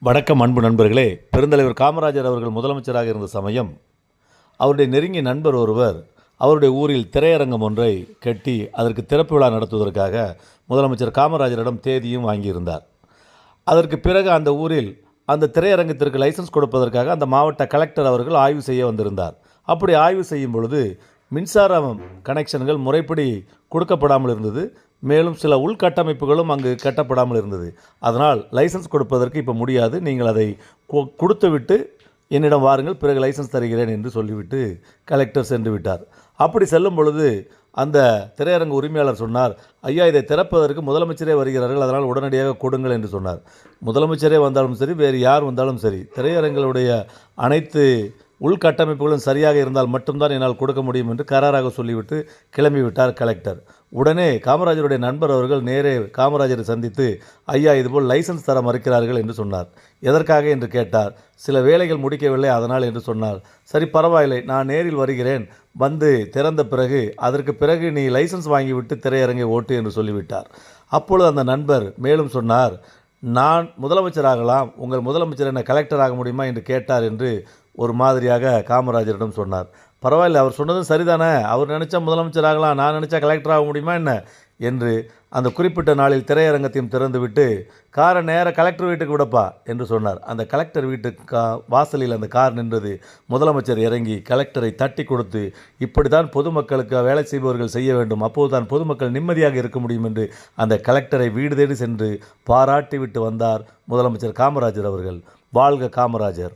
வணக்கம் அன்பு நண்பர்களே. பெருந்தலைவர் காமராஜர் அவர்கள் முதலமைச்சராக இருந்த சமயம் அவருடைய நெருங்கிய நண்பர் ஒருவர் அவருடைய ஊரில் திரையரங்கம் ஒன்றை கட்டி அதற்கு திறப்பு விழா நடத்துவதற்காக முதலமைச்சர் காமராஜரிடம் தேதியும் வாங்கியிருந்தார். அதற்கு பிறகு அந்த ஊரில் அந்த திரையரங்கத்திற்கு லைசன்ஸ் கொடுப்பதற்காக அந்த மாவட்ட கலெக்டர் அவர்கள் ஆய்வு செய்ய வந்திருந்தார். அப்படி ஆய்வு செய்யும் பொழுது மின்சார கனெக்ஷன்கள் முறைப்படி கொடுக்கப்படாமல் இருந்தது. மேலும் சில உள்கட்டமைப்புகளும் அங்கு கட்டப்படாமல் இருந்தது. அதனால் லைசன்ஸ் கொடுப்பதற்கு இப்போ முடியாது, நீங்கள் அதை கொடுத்துவிட்டு என்னிடம் வாருங்கள், பிறகு லைசன்ஸ் தருகிறேன் என்று சொல்லிவிட்டு கலெக்டர் சென்று விட்டார். அப்படி செல்லும் பொழுது அந்த திரையரங்கு உரிமையாளர் சொன்னார், ஐயா, இதை திறப்பதற்கு முதலமைச்சரே வருகிறார்கள், அதனால் உடனடியாக கொடுங்கள் என்று சொன்னார். முதலமைச்சரே வந்தாலும் சரி, வேறு யார் வந்தாலும் சரி, திரையரங்களுடைய அனைத்து உள்கட்டமைப்புகளும் சரியாக இருந்தால் மட்டும்தான் என்னால் கொடுக்க முடியும் என்று கராராக சொல்லிவிட்டு கிளம்பிவிட்டார் கலெக்டர். உடனே காமராஜருடைய நண்பர் அவர்கள் நேரே காமராஜரை சந்தித்து, ஐயா, இதுபோல் லைசன்ஸ் தர மறுக்கிறார்கள் என்று சொன்னார். எதற்காக என்று கேட்டார். சில வேலைகள் முடிக்கவில்லை, அதனால் என்று சொன்னார். சரி, பரவாயில்லை, நான் நேரில் வருகிறேன், வந்து திறந்த பிறகு அதற்கு பிறகு நீ லைசன்ஸ் வாங்கிவிட்டு திரையரங்கை ஓட்டு என்று சொல்லிவிட்டார். அப்பொழுது அந்த நண்பர் மேலும் சொன்னார், நான் முதலமைச்சராகலாம், உங்கள் முதலமைச்சர் என்ன கலெக்டர் ஆக முடியுமா என்று கேட்டார் என்று ஒரு மாதிரியாக காமராஜரிடம் சொன்னார். பரவாயில்லை, அவர் சொன்னதும் சரிதானே, அவர் நினச்சா முதலமைச்சர் ஆகலாம், நான் நினச்சா கலெக்டர் ஆக முடியுமா என்ன என்று அந்த குறிப்பிட்ட நாளில் திரையரங்கத்தையும் திறந்துவிட்டு காரை நேர கலெக்டர் வீட்டுக்கு விடப்பா என்று சொன்னார். அந்த கலெக்டர் வீட்டுக்கு வாசலில் அந்த கார் நின்றது. முதலமைச்சர் இறங்கி கலெக்டரை தட்டி கொடுத்து, இப்படித்தான் பொதுமக்களுக்கு வேலை செய்பவர்கள் செய்ய வேண்டும், அப்போதுதான் பொதுமக்கள் நிம்மதியாக இருக்க முடியும் என்று அந்த கலெக்டரை வீடு தேடி சென்று பாராட்டி விட்டு வந்தார் முதலமைச்சர் காமராஜர் அவர்கள். வாழ்க காமராஜர்.